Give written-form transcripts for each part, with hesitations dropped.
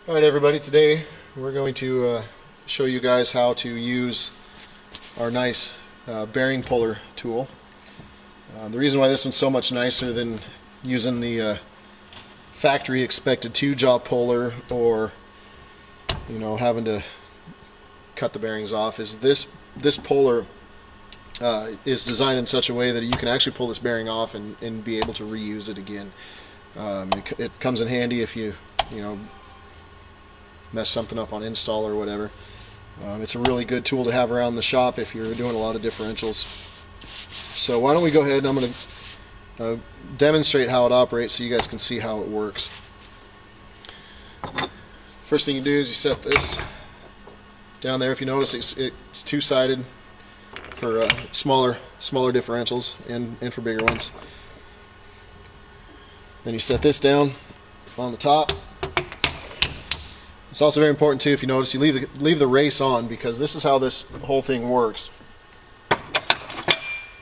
Alright everybody, today we're going to show you guys how to use our nice bearing puller tool. The reason why this one's so much nicer than using the factory expected 2-jaw puller or having to cut the bearings off is this puller is designed in such a way that you can actually pull this bearing off and be able to reuse it again. It comes in handy if you mess something up on install or whatever. It's a really good tool to have around the shop if you're doing a lot of differentials. So why don't we go ahead and I'm going to demonstrate how it operates so you guys can see how it works. First thing you do is you set this down there. If you notice, it's two-sided for smaller differentials and for bigger ones. Then you set this down on the top. It's also very important too, if you notice, you leave the race on, because this is how this whole thing works.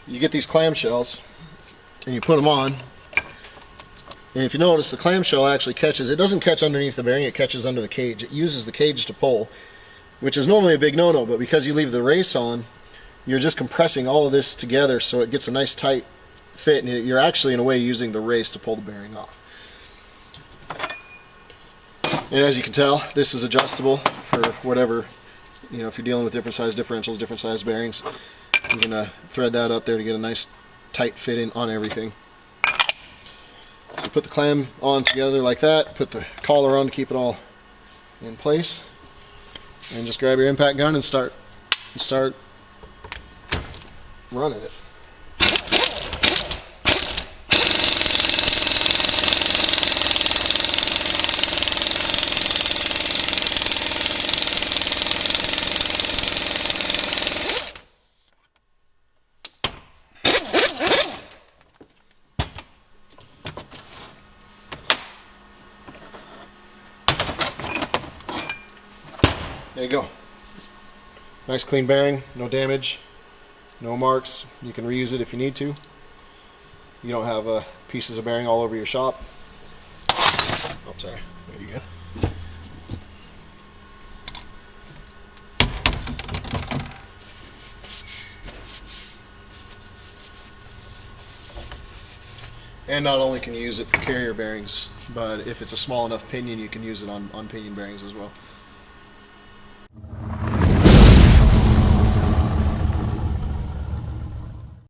You get these clamshells and you put them on, and if you notice, the clamshell actually catches. It doesn't catch underneath the bearing, it catches under the cage. It uses the cage to pull, which is normally a big no-no, but because you leave the race on, you're just compressing all of this together so it gets a nice tight fit, and you're actually in a way using the race to pull the bearing off. And as you can tell, this is adjustable for whatever, if you're dealing with different size differentials, different size bearings. You can thread that up there to get a nice tight fit in on everything. So you put the clam on together like that, put the collar on to keep it all in place, and just grab your impact gun and start running it. There you go. Nice clean bearing, no damage, no marks. You can reuse it if you need to. You don't have pieces of bearing all over your shop. Oh, sorry. There you go. And not only can you use it for carrier bearings, but if it's a small enough pinion, you can use it on pinion bearings as well.